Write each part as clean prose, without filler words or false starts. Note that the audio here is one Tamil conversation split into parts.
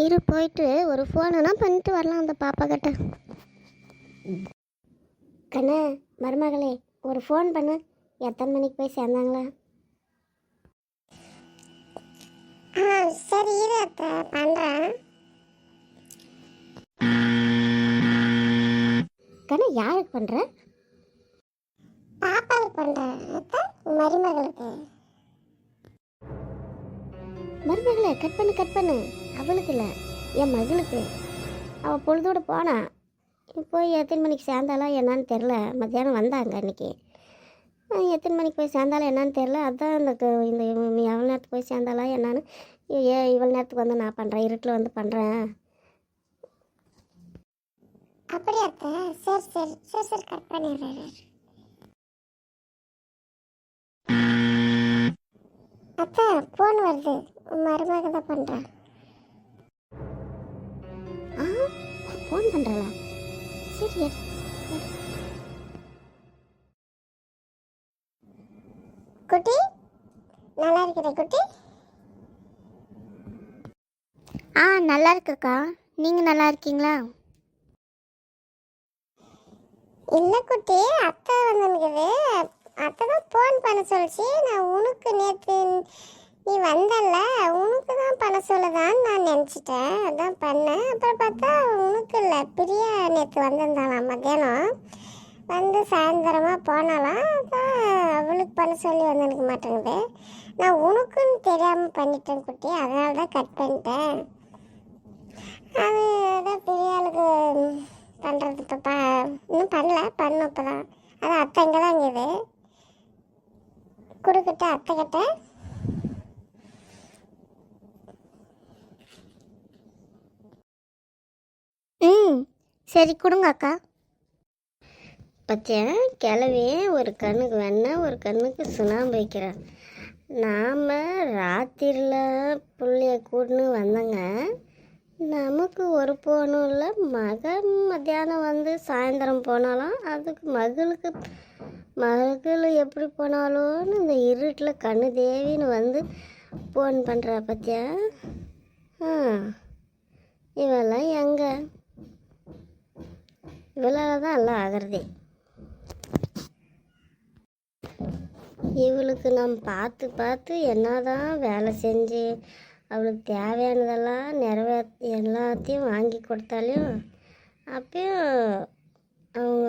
இரு போயிட்டு ஒரு ஃபோனுனா பண்ணிட்டு வரலாம் அந்த பாப்பா கிட்ட. கண்ணே மருமகளே ஒரு ஃபோன் பண்ணு, எத்தனை மணிக்கு போய் சேர்ந்தாங்களா? சரி இரு அத்தை பண்ணுறேன். கண்ணே யாருக்கு பண்ணுற? பாப்பாவுக்கு பண்ணுறேன் அத்தை, மருமகளுக்கு. மருமகளை கட் பண்ணு. அவளுக்கு இல்லை, என் மகளுக்கு. அவள் பொழுதோடு போனா, போய் எத்தனை மணிக்கு சேர்ந்தாலா என்னான்னு தெரில. மத்தியானம் வந்தாங்க அன்றைக்கி. எத்தனை மணிக்கு போய் சேர்ந்தாலும் என்னான்னு தெரில. அதுதான் இந்த எவ்வளோ நேரத்துக்கு போய் சேர்ந்தாலா என்னான்னு இவ்வளோ நேரத்துக்கு வந்து நான் பண்ணுறேன், இருட்டில் வந்து பண்ணுறேன். அப்படியா? சரி சரி சரி சரி கட் பண்ணிடுறேன். அத்தா ஃபோன் வருது, மருமக தான் பண்ணுறேன். ஃபோன் பண்ணுறல? சரி குட்டி, நல்லா இருக்கிற குட்டி? நல்லா இருக்குக்கா, நீங்கள் நல்லா இருக்கீங்களா? இல்லை குட்டி, அத்தை வந்துருக்குது. அத்தை தான் ஃபோன் பண்ண சொல்லிச்சு. நான் உனக்கு நேற்று நீ வந்தல, உனக்கு தான் பண்ண சொல்லதான்னு நான் நினச்சிட்டேன், அதான் பண்ணேன். அப்புறம் பார்த்தா உனக்கு இல்லை, பிரியா நேற்று வந்திருந்தாலாம் மத்தியானம். வந்து சாயந்தரமாக போனாலாம், அதான் அவளுக்கு பண்ண சொல்லி வந்து எனக்கு மாட்டேங்குது. நான் உனக்குன்னு தெரியாமல் பண்ணிட்டேன் குட்டி, அதனால தான் கட் பண்ணிட்டேன். அது அதான் பிரியாளுக்கு பண்ணுறது இப்போ இன்னும் பண்ணல, பண்ணும் இப்போ தான். அதான் அத்தை இங்கே தான் இருக்குது, கொடுக்கிட்ட அத்தை கிட்ட. சரி கொடுங்க அக்கா. பச்சை கிளவி ஒரு கண்ணுக்கு வெண்ணெய் ஒரு கண்ணுக்கு சுண்ணாம்பு வைக்கிறேன். நாம் ராத்திரியில் புள்ளைய கூட்டுன்னு வந்தங்க, நமக்கு ஒரு போனும் இல்லை. மத்தியானம் வந்து சாயந்தரம் போனாலும் அதுக்கு மகள் எப்படி போனாலும்னு இந்த இருட்டில் கண்ணு தேவின்னு வந்து ஃபோன் பண்ணுறா பத்தியா? இவெல்லாம் எங்கே? இவளால் தான் எல்லாம் ஆகிறதே. இவளுக்கு நம்ம பார்த்து என்னதான் வேலை செஞ்சு அவளுக்கு தேவையானதெல்லாம் எல்லாத்தையும் வாங்கி கொடுத்தாலையும் அப்பயும் அவங்க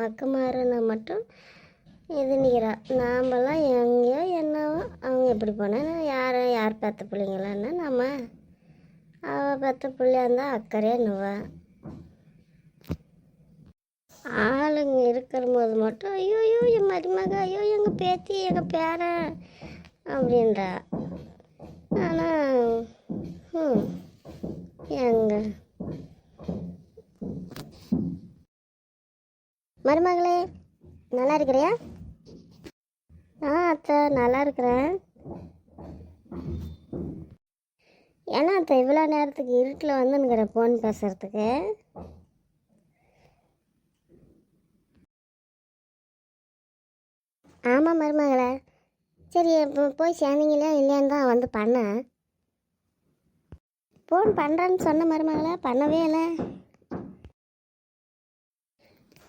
மக்கமாருன்னா மட்டும் இது நிற்கிறா. நாமெல்லாம் எங்கேயோ என்னவோ அவங்க எப்படி போனால் யார் பெற்ற பிள்ளைங்களான்னா நம்ம அவள் பெற்ற பிள்ளையா இருந்தால் அக்கறையாக நுவா. ஆளுங்க இருக்கிற போது மட்டும் ஐயோ என் மருமக, ஐயோ எங்கள் பேத்தி எங்கள் பேரன் அப்படின்றா. ஆனால் எங்க மருமகளே நல்லா இருக்கிறியா? அத்தை நல்லா இருக்கிறேன். ஏன்னா அத்தை இவ்வளோ நேரத்துக்கு இருட்டில் வந்துன்னுக்கிற ஃபோன் பேசுகிறதுக்கு? ஆமாம் மருமகளே. சரி இப்போ போய் சேர்ந்தீங்களா இல்லையான்னு தான் வந்து பண்ணேன். ஃபோன் பண்ணுறேன்னு சொன்ன மருமகளே, பண்ணவே இல்லை.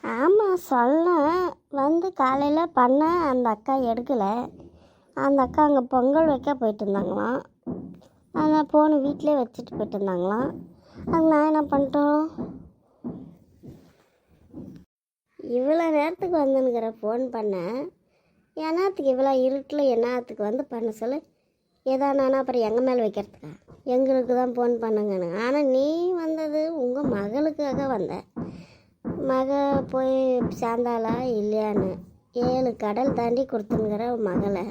ஆமாம் சொன்னேன், வந்து காலையில் பண்ணேன், அந்த அக்கா எடுக்கலை. அந்த அக்கா அங்கே பொங்கல் வைக்க போயிட்டு இருந்தாங்களாம், அந்த ஃபோனு வீட்டிலே வச்சுட்டு போயிட்டு இருந்தாங்களாம். அது நான் என்ன பண்ணிட்டோம், இவ்வளோ நேரத்துக்கு வந்துன்னுக்கிற ஃபோன் பண்ணேன். என்னத்துக்கு இவ்வளோ இருட்டில் என்னத்துக்கு வந்து பண்ண சொல்லு? ஏதானா அப்புறம் எங்கள் மேலே வைக்கிறதுக்கா? எங்களுக்கு தான் ஃபோன் பண்ணுங்கன்னு. ஆனால் நீ வந்தது உங்கள் மகளுக்காக வந்த. மக போய் சேர்ந்தாளா இல்லையான்னு 7 கடல் தாண்டி கொடுத்துனுங்கிற மகளை.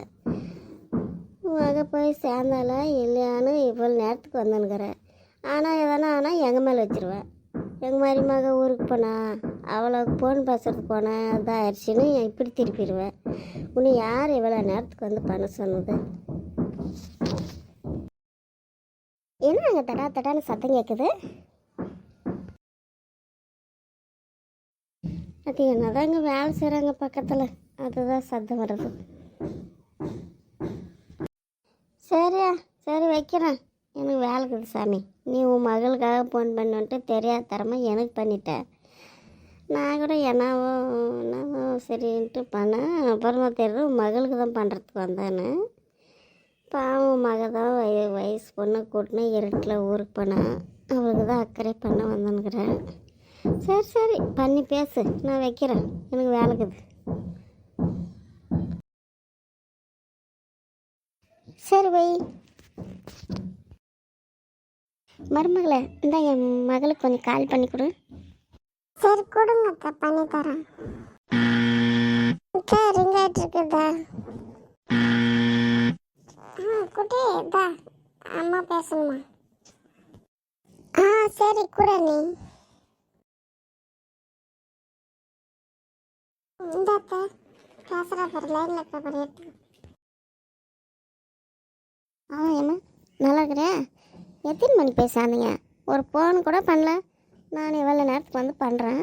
மக போய் சேர்ந்தாளா இல்லையான்னு இவ்வளோ நேரத்துக்கு வந்துனுங்கிற. ஆனால் எங்கள் மேலே வச்சுருவேன். எங்கள் மாதிரி மக ஊருக்கு போனா, அவளுக்கு ஃபோன் பேசுறதுக்கு போனேன், அதான் ஆயிடுச்சின்னு இப்படி திருப்பிடுவேன். உன்னை யார் இவ்வளோ நேரத்துக்கு வந்து பண்ண சொன்னது? என்ன அங்கே தடான்னு சத்தம் கேட்குது? அது என்னதான் இங்கே வேலை செய்கிறாங்க பக்கத்தில், அதுதான் சத்தம் வருது. சரியா சரி சரி வைக்கிறேன், எனக்கு வேலை இருக்குது சாமி. நீ உன் மகளுக்காக ஃபோன் பண்ணிட்டு தெரியாத தரமாக எனக்கு பண்ணிட்ட. நான் கூட என்னவோ சரின்ட்டு பண்ணேன். அப்புறமா தெரியுது உன் மகளுக்கு தான் பண்ணுறதுக்கு வந்தேன்னு. பாவம் மக தான் வயசு பொண்ணை கூட்டினு இருட்டில் ஊருக்கு போனேன். அவளுக்கு தான் அக்கறை பண்ண வந்துன்னுக்கிறேன். சரி சரி பண்ணி பேசு, நான் வைக்கிறேன், எனக்கு வேலை இருக்குது. சரி வை. மருமகளை இந்த என் மகளுக்கு கொஞ்சம் கால் பண்ணி கொடு. சரி கொடுங்க, பண்ணி தரேன். ரிங் ஆகிட்டு இருக்குதா? குட்டி இதா அம்மா பேசணுமா? சரி கூட நீ இந்த பேசுகிற பேர் லைனில் இருக்க பேர் எடுத்து. ஏம்மா நல்லா இருக்கிறேன். எத்தனை மணி பேசாதீங்க, ஒரு ஃபோன் கூட பண்ணல. நான் இவ்வளோ நேரத்துக்கு வந்து பண்ணுறேன்.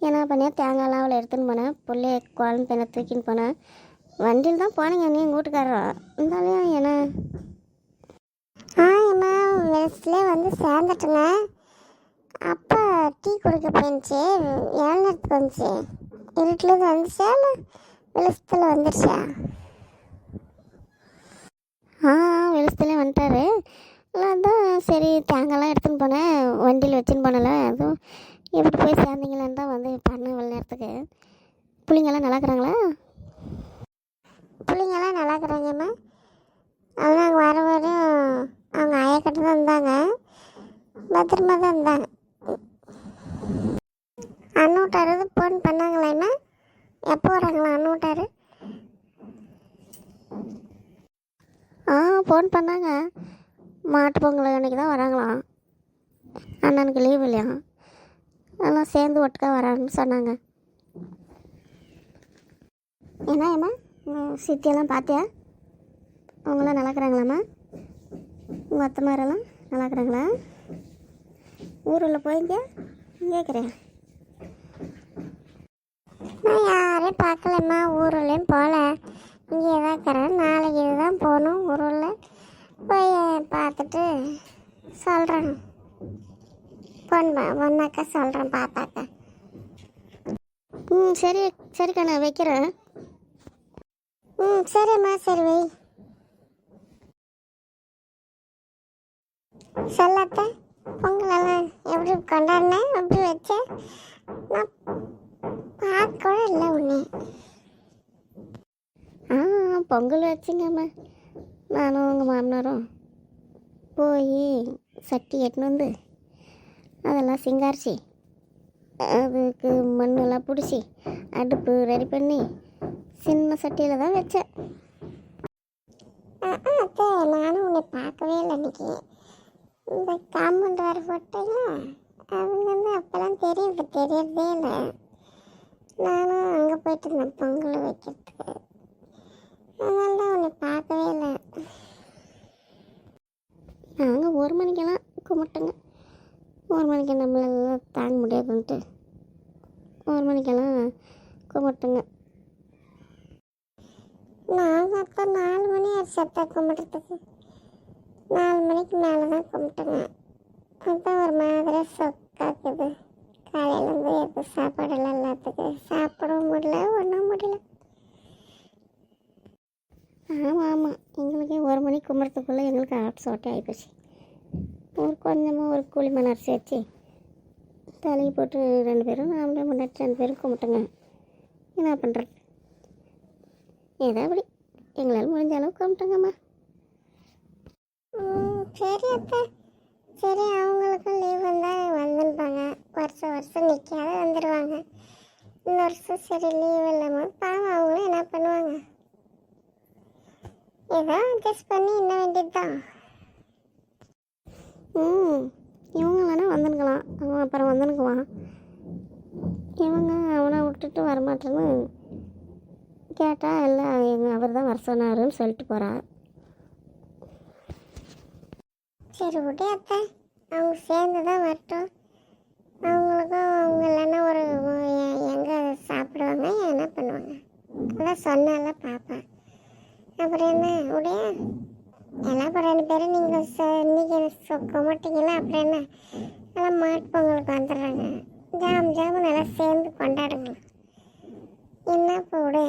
என்ன பண்ணியா, தேங்காய்லாம் அவளை எடுத்துன்னு போனேன். பிள்ளைய குழம்பு பெண்ணை தூக்கின்னு போனேன். வண்டியில் தான் போனீங்க நீ வீட்டுக்காரர் இருந்தாலும் என்ன? ஏம்மா வெஸ்ட்லேயே வந்து சேர்ந்துட்டுங்க. அப்பா டீ குடிக்க போயிடுச்சு, நேரத்துக்கு வந்துச்சு. இருட்டில் வந்துச்சா இல்லை வெளிச்சத்தில் வந்துடுச்சா? வெளிச்சத்துலேயே வந்துட்டாரு. அதான் சரி தேங்காய்லாம் எடுத்துன்னு போனேன், வண்டியில் வச்சுன்னு போனல. அதுவும் எப்படி போய் சேர்ந்தீங்களான்னு தான் வந்து பண்ண இவ்வளோ நேரத்துக்கு. பிள்ளைங்கெல்லாம் நல்லா இருக்கிறாங்களா? பிள்ளைங்கெல்லாம் நல்லா இருக்கிறாங்கம்மா. அவங்க வர வரையும் அவங்க ஆயக்கிட்ட தான் இருந்தாங்க, பத்திரமா தான் இருந்தாங்க. அண்ணூட்டாரு ஃபோன் பண்ணாங்களேம்மா? எப்போ வராங்களா அண்ணூட்டாரு? ஃபோன் பண்ணாங்க. மாட்டு பொங்கல் அன்றைக்கி தான் வராங்களாம். அண்ணனுக்கு லீவ் இல்லையா, அதெல்லாம் சேர்ந்து ஒட்டுக்கா வரான்னு சொன்னாங்க. ஏம்மா சித்தியெல்லாம் பார்த்தியா? அவங்களாம் நல்லா இருக்கிறாங்களாம்மா? உங்கள் அத்தை மாதிரிலாம் நல்லா இருக்கிறாங்களா? ஊரில் போயிருந்தியா கேட்குறேன். நான் யாரையும் பார்க்கலம்மா, ஊருலேயும் போகல. இங்கே தான் இருக்கிறேன். நாளைக்கு இதுதான் போகணும். ஊரில் போய் பார்த்துட்டு சொல்கிறேன். பொண்ணாக்கா சொல்கிறேன் பார்த்தாக்கா. சரி சரிக்கா நான் வைக்கிறேன். சரிம்மா சரி வை. சொல்லாத்த பொங்கலெல்லாம் எப்படி கொண்டாடினேன், எப்படி வச்சேன்? நான் பார்க்க கூட இல்லை உன்னை. பொங்கல் வச்சுங்கம்மா. நானும் உங்கள் மாமனாரும் போய் சட்டி எட்டுன்னு வந்து அதெல்லாம் சிங்காரிச்சு அதுக்கு மண்ணெல்லாம் பிடிச்சி அடுப்பு ரெடி பண்ணி சின்ன சட்டியில் தான் வச்சேன். அத்தை நானும் உன்னை பார்க்கவே இல்லை இன்னைக்கு. இந்த காம்பவுண்ட் வர போட்டீங்க, அவங்க வந்து அப்போல்லாம் தெரியறதே இல்லை. நானும் அங்கே போயிட்டு இருந்தேன் பொங்கல் வைக்கிறதுக்கு, அதனால தான் உன்னை பார்க்கவே இல்லை. நாங்கள் 1 மணிக்கெல்லாம் கும்பிட்டோங்க. 1 மணிக்கு நம்மளால தாங்க முடியாதுன்ட்டு 1 மணிக்கெல்லாம் கும்பிட்டோங்க. நாங்கள் அப்போ 4 மணி ஆச்சு அத்தை கும்பிட்றதுக்கு. 4 மணிக்கு மேலே தான் கும்பிட்டோங்க. அதுதான் ஒரு மாதிரி சொக்காக்குது. காலையிலேருந்து எது சாப்பாடெல்லாம் எல்லாத்துக்கும் சாப்பிடவும் முடியல, ஒன்றும் முடியல. ஆமாம் எங்களுக்கு 1 மணிக்கு கும்பிட்றதுக்குள்ளே எங்களுக்கு ஆட்டு சோட்டை ஆகிப்போச்சு. கொஞ்சமாக ஒரு கூலி மணி அரிசி வச்சு தலையை போட்டு 2 பேரும் நாமளே முன்னாடி 2 பேரும் கும்பிட்டோங்க. என்ன பண்ணுறது, ஏதோ அப்படி எங்களால் முடிஞ்ச அளவுக்கு கும்பிட்டோங்கம்மா. சரி அத்தை, சரி அவங்களுக்கும் லீவ் வந்தால் வந்துருப்பாங்க. வருஷம் நிற்காத வந்துடுவாங்க. இந்த வருஷம் சரி லீவ் இல்லாமல் பாவம் அவங்களும் என்ன பண்ணுவாங்க, ஏதோ அட்ஜஸ்ட் பண்ணி இன்ன வேண்டியது தான். இவங்களானா வந்துனுக்கலாம், அவன் அப்புறம் வந்துனுக்குவான். இவங்க அவனை விட்டுட்டு வரமாட்டேன்னு கேட்டால் இல்லை அவர் தான் வர சொன்னாருன்னு சொல்லிட்டு போகிறான். சரி விட்டு அத்தை, அவங்க சேர்ந்து தான் வரட்டும். அவங்களுக்கும் அவங்க இல்லைன்னா ஒரு எங்கே சாப்பிடுவாங்க என்ன பண்ணுவாங்க, அதான் சொன்னால பார்ப்பேன். அப்புறம் என்ன உடைய எல்லாம் இப்போ 2 பேரும் நீங்கள் இன்னைக்கு சொக்க மாட்டீங்களா அப்புறம் என்ன நல்லா மாட்டு பொங்கலுக்கு வந்துடுறாங்க. ஜாம் ஜாமு நல்லா சேர்ந்து கொண்டாடுங்க. என்ன போடு